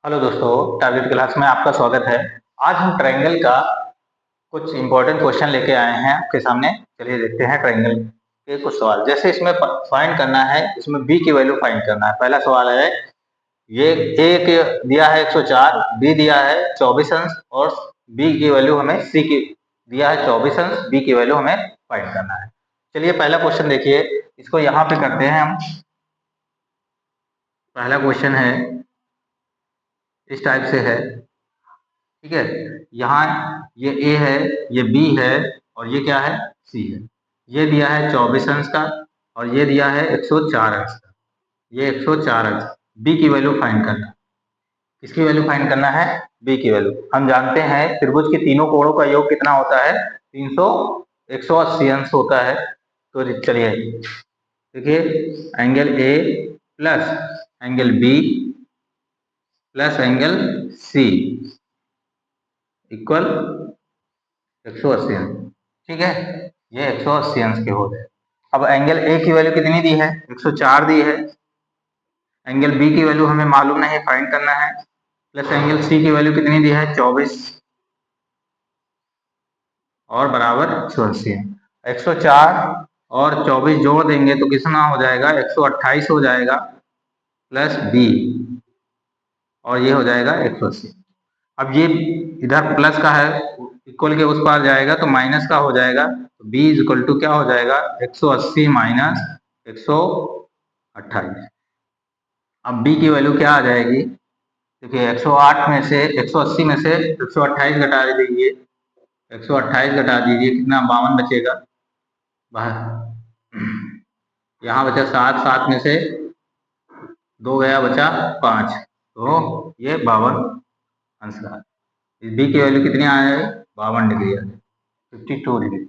Hello दोस्तों, target class में आपका स्वागत है। आज हम ट्रायंगल का कुछ इंपॉर्टेंट क्वेश्चन लेके आए हैं आपके सामने। चलिए देखते हैं ट्रायंगल के कुछ सवाल। जैसे इसमें फाइंड करना है, इसमें बी की वैल्यू फाइंड करना है। पहला सवाल है, ये ए के दिया है 104, बी दिया है 24 अंश और बी की वैल्यू हमें सी की दिया है 24 अंश, बी की वैल्यू हमें फाइंड करना है। चलिए पहला क्वेश्चन देखिए, इसको यहाँ पे करते हैं हम। पहला क्वेश्चन है इस टाइप से है, ठीक है। यहाँ ये ए है, ये बी है और ये क्या है, सी है। ये दिया है 24 अंश का और ये दिया है 104 अंश का। ये 104 अंश, बी की वैल्यू फाइंड करना है। किसकी वैल्यू फाइंड करना है, बी की वैल्यू। हम जानते हैं त्रिभुज के तीनों कोणों का योग कितना होता है, 180 अंश होता है। तो चलिए देखिए, angle A plus angle B plus angle C equal 180 अंश, ठीक है। ये 180 अंश के हो गए। अब एंगल ए की वैल्यू कितनी दी है, 104 दी है। एंगल बी की वैल्यू हमें मालूम नहीं, फाइंड करना है। प्लस एंगल सी की वैल्यू कितनी दी है, 24 और बराबर 180। 104 और 24 जोड़ देंगे तो कितना हो जाएगा, 128 हो जाएगा प्लस बी और ये हो जाएगा 180। अब ये इधर प्लस का है, इक्वल के उस पार जाएगा तो माइनस का हो जाएगा। तो b इज इक्वल टू क्या हो जाएगा, 180 माइनस 128। अब b की वैल्यू क्या आ जाएगी, देखिए 108 में से 180 में से 128 घटा दीजिए, 128 घटा दीजिए, कितना 52 बचेगा बाहर। यहाँ बचा 7, 7 में से 2 गया, बचा 5, तो ये 52 अंश का। बी की वैल्यू कितनी आ जाएगी, 52 डिग्री आ जाएगी, 52 डिग्री।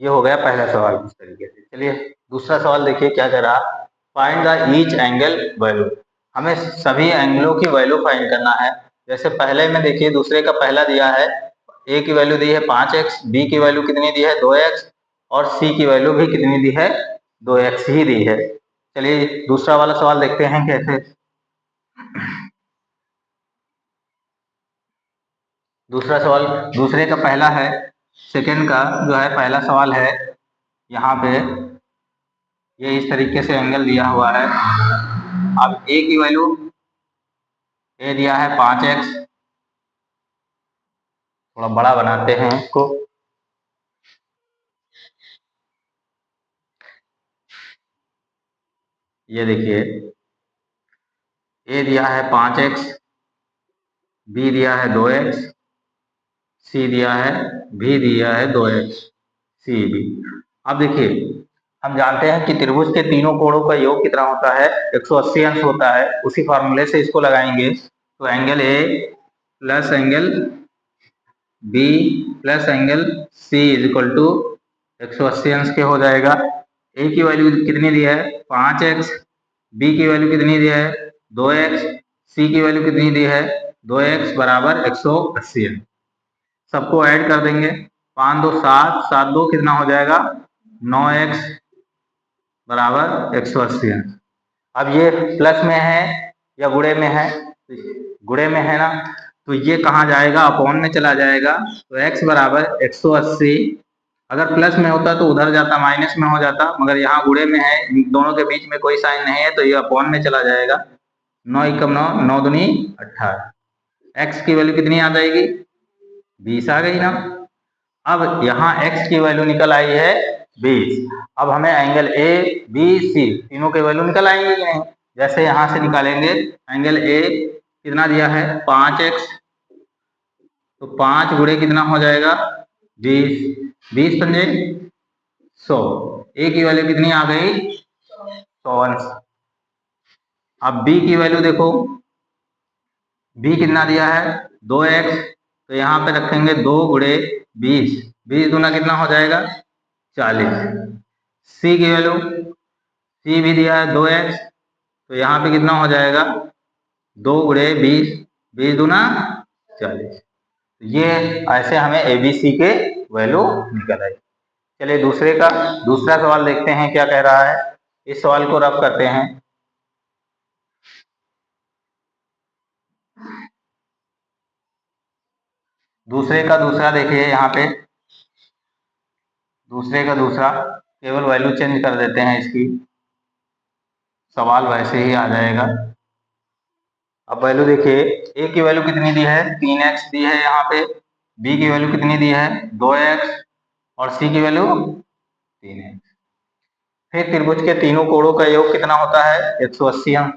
ये हो गया पहला सवाल इस तरीके से। चलिए दूसरा सवाल देखिए क्या कह रहा, find the each angle value. हमें सभी एंगलों की वैल्यू फाइंड करना है। जैसे पहले में देखिए, दूसरे का पहला दिया है, ए की वैल्यू दी है 5x, बी की वैल्यू कितनी दी है 2x और सी की वैल्यू भी कितनी दी है, 2x ही दी है। चलिए दूसरा वाला सवाल देखते हैं कैसे। दूसरा सवाल दूसरे का पहला है, सेकंड का जो है पहला सवाल है, यहाँ पे ये इस तरीके से एंगल दिया हुआ है। अब ए की वैल्यू, ए दिया है 5x, थोड़ा बड़ा बनाते हैं इसको। ये देखिए, ए दिया है 5x, बी दिया है 2x, सी दिया है, भी दिया है 2x, सी भी। अब देखिए, हम जानते हैं कि त्रिभुज के तीनों कोणों का योग कितना होता है, 180 अंश होता है। उसी फॉर्मूले से इसको लगाएंगे तो angle A plus angle B plus angle C is equal to 180 अंश के हो जाएगा। ए की वैल्यू कितनी दी है 5x, बी की वैल्यू कितनी दी है 2x, सी की वैल्यू कितनी दी है 2x बराबर 180 अंश। सबको ऐड कर देंगे, 5 2 7, 7 2 कितना हो जाएगा 9x बराबर 180 अंश। अब ये प्लस में है या गुणे में है, गुणे में है ना, तो ये कहाँ जाएगा, अपॉन में चला जाएगा। तो x बराबर 180, अगर प्लस में होता तो उधर जाता, माइनस में हो जाता, मगर यहाँ गुणे में है, इन दोनों के बीच में कोई साइन नहीं है तो ये अपॉन में चला जाएगा। 9 एकम 9, 9 दूनी 18। x की वैल्यू कितनी आ जाएगी, 20 आ गई ना। अब यहाँ x की वैल्यू निकल आई है 20। अब हमें एंगल ए बी सी तीनों के वैल्यू निकल आएंगे कि नहीं। जैसे यहाँ से निकालेंगे, एंगल ए कितना दिया है 5x, तो 5 गुणे कितना हो जाएगा 20, 20 पंजे 100। ए की वैल्यू कितनी आ गई 100 अंश। अब बी की वैल्यू देखो, बी कितना दिया है 2x, तो यहाँ पे रखेंगे 2 गुणे 20, 20 गुना कितना हो जाएगा 40। सी की वैल्यू, सी भी दिया है 2x, तो यहाँ पे कितना हो जाएगा 2 गुणे 20, 20 गुना 40। ये ऐसे हमें एबीसी के वैल्यू निकल आई। चलिए दूसरा सवाल देखते हैं क्या कह रहा है। इस सवाल को रफ करते हैं। दूसरे का दूसरा देखिए, यहाँ पे दूसरे का दूसरा केवल वैल्यू चेंज कर देते हैं इसकी, सवाल वैसे ही आ जाएगा। अब वैल्यू देखिए, ए की वैल्यू कितनी दी है, 3x दी है यहाँ पे, बी की वैल्यू कितनी दी है, 2x, और सी की वैल्यू 3x। फिर त्रिभुज के तीनों कोणों का योग कितना होता है, 180 अंश।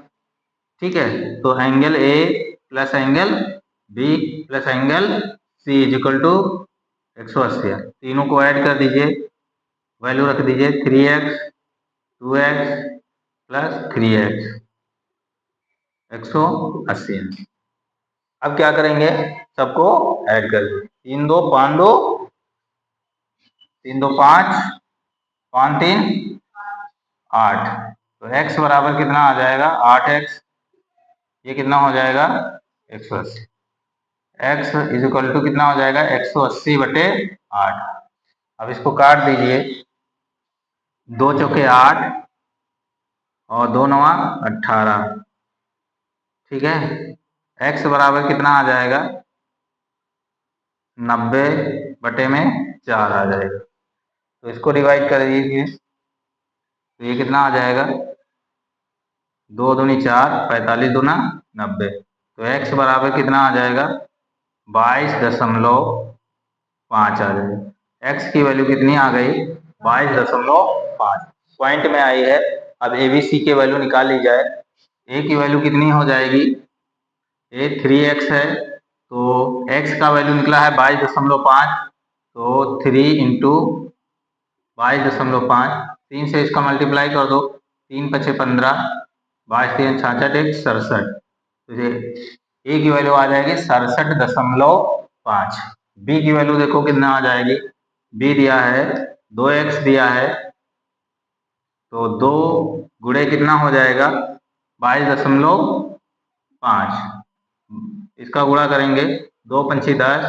ठीक है, तो angle A plus angle B plus angle C is equal to 180। तीनों को ऐड कर दीजिए, वैल्यू रख दीजिए 3x 2x प्लस 3x, 180 अंश। अब क्या करेंगे, सबको ऐड कर दीजिए, 3 2 5 2, 3 2 5, 5 3 8। तो x बराबर कितना आ जाएगा, 8x। ये कितना हो जाएगा, 180। x इज इक्वल टू कितना हो जाएगा, 180/8। अब इसको काट दीजिए, 2 चौके 8 और 2 नवा 18। ठीक है, x बराबर कितना आ जाएगा, 90/4 आ जाएगा। तो इसको डिवाइड कर दीजिए, तो ये कितना आ जाएगा, 2 दूनी 4, 45 दूना 90। तो x बराबर कितना आ जाएगा, 22.5 आ जाएगा। x की वैल्यू कितनी आ गई, 22.5 पॉइंट में आई है। अब ए बी सी की वैल्यू निकाल ली जाए। ए की वैल्यू कितनी हो जाएगी, ए 3x है, तो x का वैल्यू निकला है 22.5, तो 3 इंटू 22.5, 3 से इसका मल्टीप्लाई कर दो, 3 पचे 15, 22 3 66, 1 67। तो ये ए की वैल्यू आ जाएगी 67.5। बी की वैल्यू देखो कितना आ जाएगी, बी दिया है 2x दिया है, तो 2 गुणे कितना हो जाएगा, 22.5। इसका गुणा करेंगे, 2 पंची 10,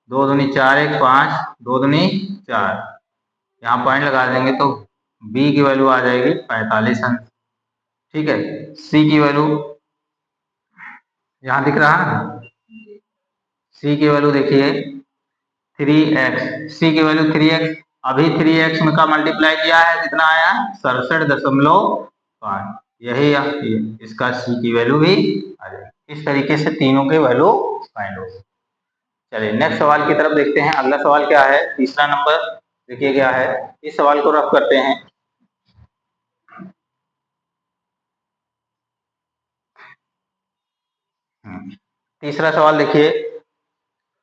2 दूनी 4 1 5, 2 दूनी 4, यहाँ पॉइंट लगा देंगे तो बी की वैल्यू आ जाएगी 45 अंश। ठीक है, सी की वैल्यू यहाँ दिख रहा है, सी की वैल्यू देखिए 3x, सी की वैल्यू 3x। अभी 3x में का मल्टीप्लाई किया है, कितना आया, 67.5। यही इसका सी की वैल्यू भी आ जाएगी। इस तरीके से तीनों के वैल्यू फाइंड होगी। चलिए नेक्स्ट सवाल की तरफ देखते हैं। अगला सवाल क्या है, तीसरा नंबर देखिए क्या है। इस सवाल को रफ करते हैं। तीसरा सवाल देखिए,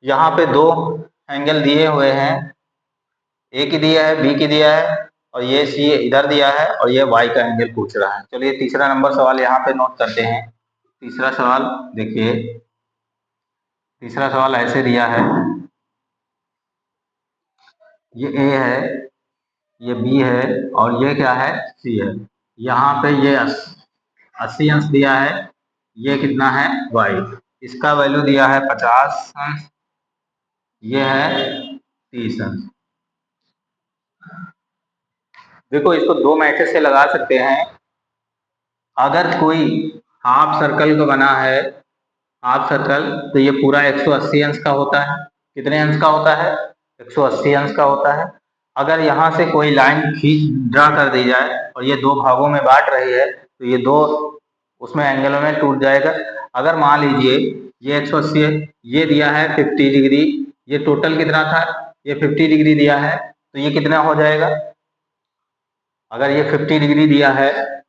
यहाँ पे दो एंगल दिए हुए हैं, ए की दिया है, बी की दिया है, और ये सी इधर दिया है, और ये वाई का एंगल पूछ रहा है। चलिए तीसरा नंबर सवाल यहाँ पे नोट करते हैं। तीसरा सवाल देखिए, तीसरा सवाल ऐसे दिया है, ये ए है, ये बी है, और ये क्या है, सी है। यहाँ पे ये 80 अंश दिया है, ये कितना है, वाई। इसका वैल्यू दिया है 50 अंश, ये है 30 अंश। देखो इसको दो मेथड से लगा सकते हैं। अगर कोई हाफ सर्कल को बना है, हाफ सर्कल, तो ये पूरा 180 अंश का होता है। कितने अंश का होता है, 180 अंश का होता है। अगर यहाँ से कोई लाइन खींच ड्रा कर दी जाए और ये दो भागों में बांट रही है, तो ये दो उसमें एंगलों में टूट जाएगा। अगर मान लीजिए ये 180 है, ये दिया है 50 डिग्री, ये टोटल कितना था, ये 50 डिग्री दिया है, तो ये कितना हो जाएगा, अगर ये 50 डिग्री दिया है,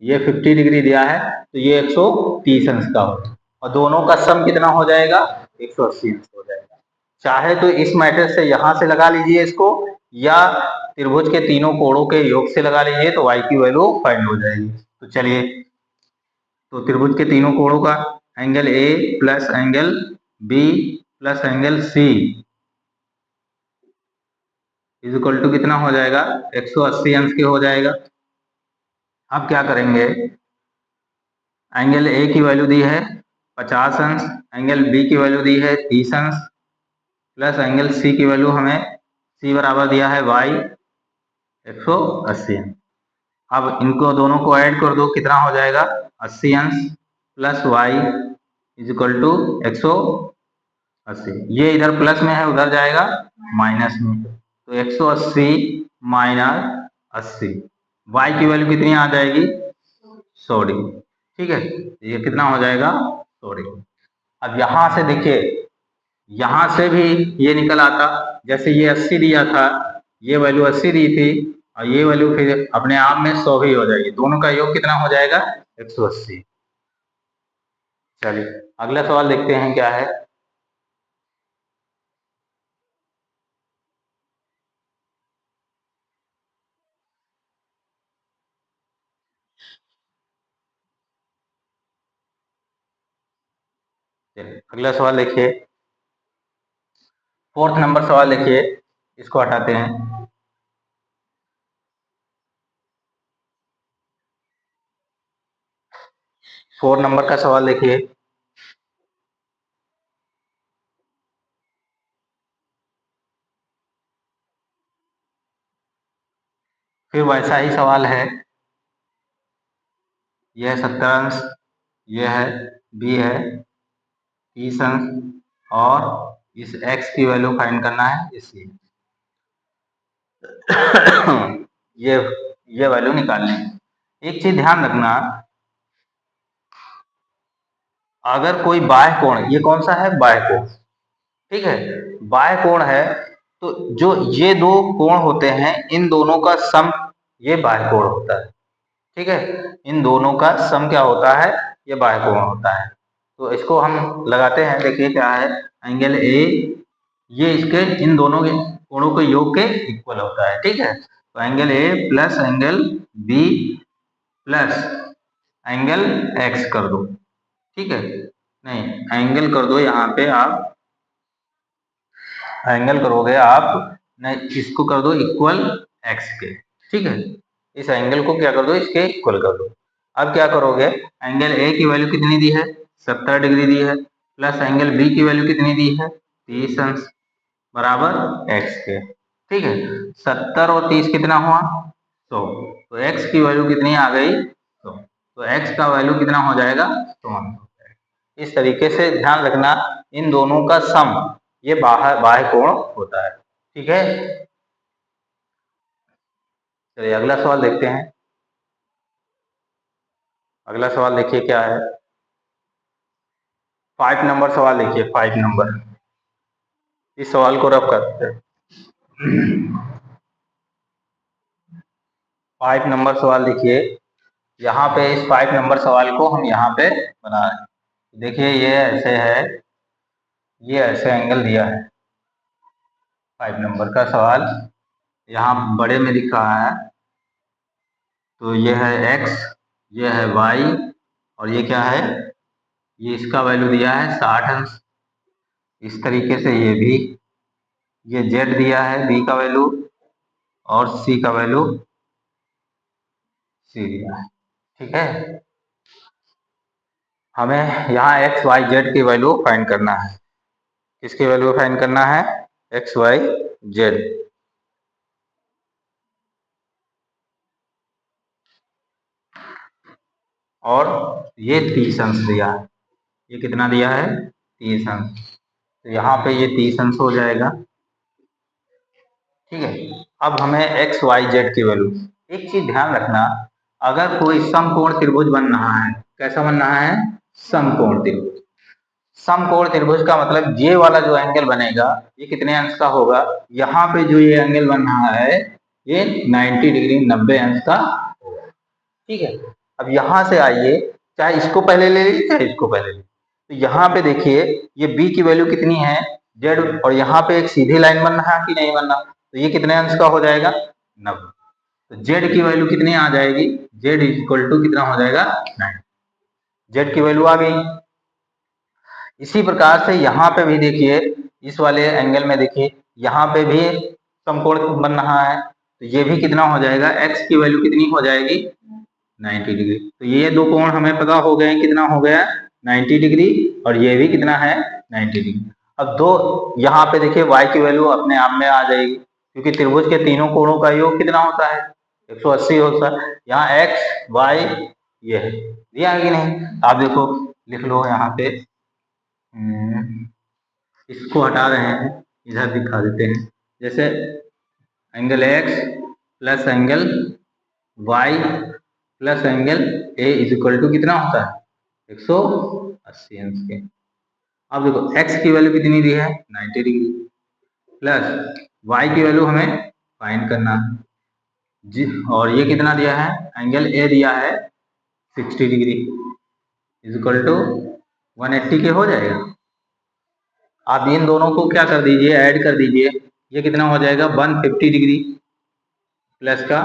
ये 50 डिग्री दिया है, तो ये 130 अंश का होगा, और दोनों का सम कितना हो जाएगा, 180 अंश हो जाएगा। चाहे तो इस मैट्रिक्स से यहां से लगा लीजिए इसको, या त्रिभुज के तीनों कोणों के योग से लगा लीजिए, तो y की वैल्यू फाइंड हो जाएगी। तो चलिए, तो त्रिभुज के तीनों कोणों का angle A plus angle B plus angle C is equal to कितना हो जाएगा, 180 अंश के हो जाएगा। अब क्या करेंगे, एंगल ए की वैल्यू दी है 50 अंश, एंगल बी की वैल्यू दी है 30 अंश, प्लस एंगल सी की वैल्यू हमें सी बराबर दिया है y 180 अंश। अब इनको दोनों को ऐड कर दो, कितना हो जाएगा, 80 अंश plus y is equal to 180 80, ये इधर प्लस में है उधर जाएगा माइनस में, तो 180 माइनस 80, y की वैल्यू कितनी आ जाएगी 100 डिग्री। ठीक है, ये कितना हो जाएगा 100 डिग्री। अब यहां से देखिए, यहां से भी ये निकल आता, जैसे ये 80 दिया था, ये वैल्यू 80 दी थी, और ये वैल्यू फिर अपने आप में 100 ही हो जाएगी, दोनों का योग कितना हो जाएगा 180। चलिए अगला सवाल देखते हैं क्या है। चलिए अगला सवाल देखिए, 4th नंबर सवाल देखिए, इसको हटाते हैं। 4 नंबर का सवाल देखिए, फिर वैसा ही सवाल है, यह है 70 अंश, यह है बी है 30 अंश, और इस x की वैल्यू फाइंड करना है इसकी। ये ये वैल्यू निकालनी है। एक चीज ध्यान रखना, अगर कोई बाह्य कोण, ये कौन सा है बाह्य कोण, ठीक है, बाह्य कोण है, तो जो ये दो कोण होते हैं इन दोनों का सम ये बाह्य कोण होता है। ठीक है, इन दोनों का सम क्या होता है, ये बाह्य कोण होता है। तो इसको हम लगाते हैं, देखिए क्या है, एंगल ए, ये इसके इन दोनों के कोणों के योग के इक्वल होता है। ठीक है, तो angle A plus angle B plus angle X कर दो। ठीक है, नहीं एंगल कर दो, यहाँ पे आप एंगल करोगे आप, नहीं इसको कर दो इक्वल एक्स के। ठीक है, इस एंगल को क्या कर दो, इसके इक्वल कर दो। अब क्या करोगे, एंगल ए की वैल्यू कितनी दी है 70 डिग्री दी है, प्लस एंगल बी की वैल्यू कितनी दी है 30 अंश, बराबर एक्स के। ठीक है, 70 और 30 कितना हुआ 100, तो एक्स की वैल्यू कितनी आ गई 100, तो एक्स का वैल्यू कितना हो जाएगा 100। इस तरीके से ध्यान रखना, इन दोनों का सम ये बाह्य कोण होता है। ठीक है, चलिए अगला सवाल देखते हैं। अगला सवाल देखिए क्या है, 5 नंबर सवाल देखिए, 5 नंबर, इस सवाल को रफ करते हैं। 5 नंबर सवाल देखिए, यहाँ पे इस 5 नंबर सवाल को हम यहाँ पे बना रहे हैं। देखिए ये ऐसे है, ये ऐसे एंगल दिया है, 5 नंबर का सवाल यहाँ बड़े में दिख रहा है, तो ये है x, ये है y, और ये क्या है, ये इसका वैल्यू दिया है 60 अंश। इस तरीके से ये भी, ये z दिया है b का वैल्यू, और c का वैल्यू c दिया है। ठीक है, हमें यहाँ x y z की वैल्यू फाइंड करना है। किसकी वैल्यू फाइंड करना है, x y z। और ये 30 अंश दिया है, ये कितना दिया है 30 अंश, तो यहाँ पे ये 30 अंश हो जाएगा। ठीक है, अब हमें एक्स वाई जेड की वैल्यू, एक चीज ध्यान रखना, अगर कोई समकोण त्रिभुज बन रहा है, कैसा बन रहा है समकोण त्रिभुज, समकोण त्रिभुज का मतलब ये वाला जो एंगल बनेगा ये कितने अंश का होगा, यहाँ पे जो ये एंगल बन रहा है ये 90 डिग्री 90 अंश का होगा। ठीक है, अब यहाँ से आइए, चाहे इसको पहले ले लीजिए चाहे इसको पहले ले लीजिए, तो यहाँ पे देखिए ये b की वैल्यू कितनी है z, और यहाँ पे एक सीधी लाइन बन रहा है कि नहीं बन रहा, तो ये कितने अंश का हो जाएगा 90, तो z की वैल्यू कितनी आ जाएगी, z इक्वल टू कितना हो जाएगा 9, z की वैल्यू आ गई। इसी प्रकार से यहाँ पे भी देखिए, इस वाले एंगल में देखिए यहाँ पे भी समकोण बन रहा है, तो ये भी कितना हो जाएगा, x की वैल्यू कितनी हो जाएगी 90 डिग्री। तो ये दो कोण हमें पता हो गए, कितना हो गया 90 डिग्री, और ये भी कितना है 90 डिग्री। अब दो यहाँ पे देखिए y की वैल्यू अपने आप में आ जाएगी, क्योंकि त्रिभुज के तीनों कोणों का योग कितना होता है 180 होता है। यहाँ x y ये है, दिया है कि नहीं, आप देखो लिख लो यहाँ पे, इसको हटा रहे हैं, इधर दिखा देते हैं। जैसे angle X plus angle Y plus angle A is equal to कितना होता है 180 अंश के। अब देखो एक्स की वैल्यू कितनी दी है 90 डिग्री प्लस वाई की वैल्यू हमें फाइंड करना है जी, और ये कितना दिया है एंगल ए दिया है 60 डिग्री इज इक्वल टू 180 के हो जाएगा। आप इन दोनों को क्या कर दीजिए ऐड कर दीजिए, ये कितना हो जाएगा 150 डिग्री प्लस का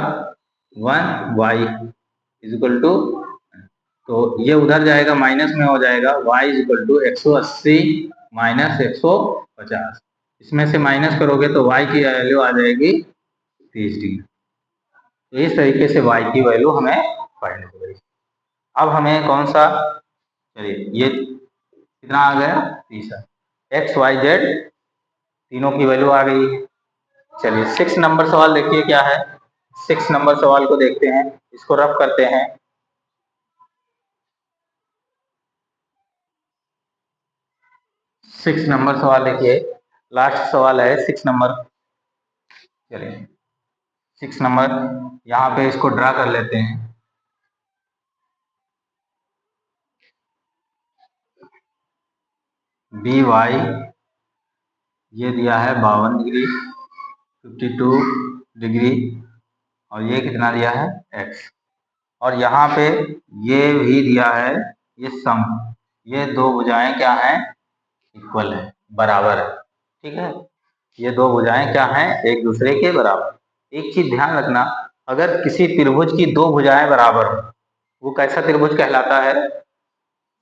1 वाई इज इक्वल टू, तो ये उधर जाएगा माइनस में हो जाएगा y is equal to 180 minus 150, इसमें से माइनस करोगे तो y की वैल्यू आ जाएगी 30 डिग्री। तो इस तरीके से y की वैल्यू हमें फाइंड हो गई। अब हमें कौन सा, चलिए ये कितना आ गया 30, एक्स वाई जेड तीनों की वैल्यू आ गई है। चलिए 6 नंबर सवाल देखिए क्या है। 6 नंबर सवाल को देखते हैं, इसको रफ करते हैं। 6 नंबर सवाल देखिए, लास्ट सवाल है 6 नंबर। चलिए 6 नंबर यहाँ पे इसको ड्रा कर लेते हैं। बी वाई ये दिया है 52 डिग्री 52 डिग्री और ये कितना दिया है एक्स, और यहाँ पे ये भी दिया है ये सम, ये दो भुजाएं क्या हैं इक्वल है बराबर है, ठीक है। ये दो भुजाएं क्या हैं एक दूसरे के बराबर। एक चीज ध्यान रखना, अगर किसी त्रिभुज की दो भुजाएं बराबर हो वो कैसा त्रिभुज कहलाता है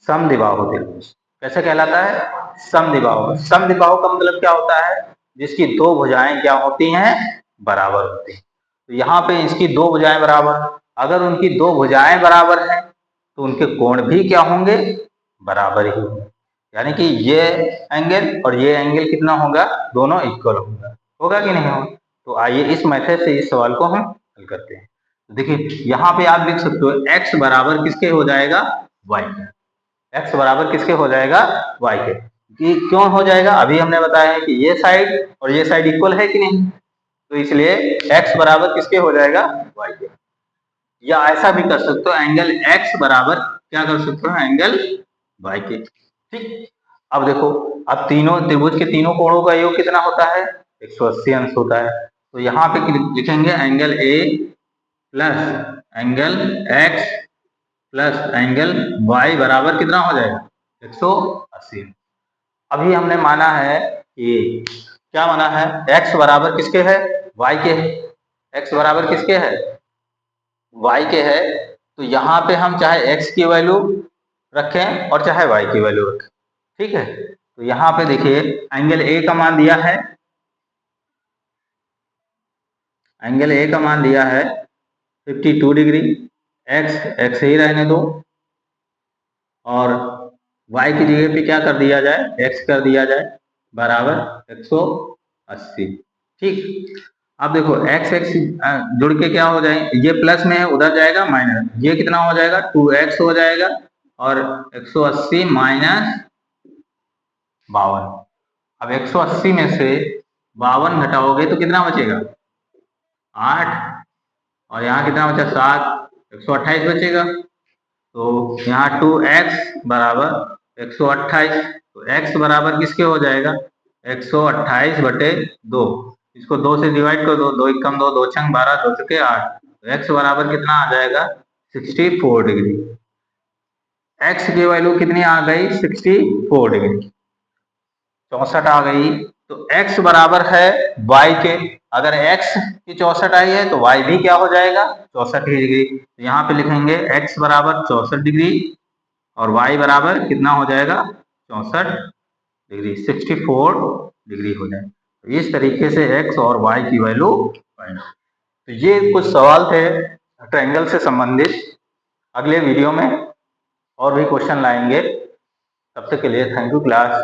समद्विबाहु त्रिभुज। कैसा कहलाता है समद्विबाहु। समद्विबाहु का मतलब क्या होता है जिसकी दो भुजाएं क्या होती हैं बराबर होती हैं। तो यहाँ पे इसकी दो भुजाएं बराबर, अगर उनकी दो भुजाएं बराबर हैं तो उनके कोण भी क्या होंगे बराबर ही होंगे, यानी कि ये एंगल और ये एंगल कितना होगा दोनों इक्वल होगा, होगा कि नहीं होगा। तो आइए इस मेथड से इस सवाल को हम हल करते हैं। देखिए यहाँ पे आप लिख सकते हो x बराबर किसके हो जाएगा y के, x बराबर किसके हो जाएगा y के। कि क्यों हो जाएगा अभी हमने बताया है कि ये साइड और ये साइड इक्वल है कि नहीं, तो इसलिए x बराबर किसके हो जाएगा y के। या ऐसा भी कर सकते हो एंगल x बराबर क्या कर सकते हो एंगल y के, ठीक। अब देखो अब तीनों त्रिभुज के तीनों कोणों का योग कितना होता है 180 अंश होता है। तो यहाँ पे लिखेंगे angle a plus angle x plus angle y बराबर कितना हो जाएगा 180। अभी हमने माना है कि क्या माना है x बराबर किसके है y के है, x बराबर किसके है y के है। तो यहाँ पे हम चाहे x की वैल्यू रखें और चाहे y की वैल्यू रखें, ठीक है। तो यहाँ पे देखिए एंगल a का मान दिया है, एंगल a का मान दिया है 52 डिग्री, x ही रहने दो और y की जगह पे क्या कर दिया जाए x कर दिया जाए बराबर 180, ठीक। अब देखो x x जुड़ के क्या हो जाए, ये प्लस में है उधर जाएगा माइनस, ये कितना हो जाएगा 2x हो जाएगा और 180 माइनस 52। अब 180 में से 52 घटाओगे तो कितना बचेगा 8 और यहाँ कितना बचा 7, 128 बचेगा। तो यहाँ 2x बराबर 128, तो x बराबर किसके हो जाएगा 128 बटे 2, इसको 2 से डिवाइड कर दो, 2 एकम 2, 2 छंग 12, 2 चौके 8, तो x बराबर कितना आ जाएगा 64 डिग्री। x की वैल्यू कितनी आ गई 64 डिग्री, 64 आ गई। तो x बराबर है y के, अगर x की 64 आई है तो y भी क्या हो जाएगा 64 डिग्री। तो यहाँ पे लिखेंगे x बराबर 64 डिग्री और y बराबर कितना हो जाएगा 64 डिग्री, 64 डिग्री हो जाए। तो इस तरीके से x और y की वैल्यू फाइंड। तो ये कुछ सवाल थे ट्रायंगल से संबंधित। अगले वीडियो में और भी क्वेश्चन लाएंगे, तब तक के लिए थैंक यू क्लास।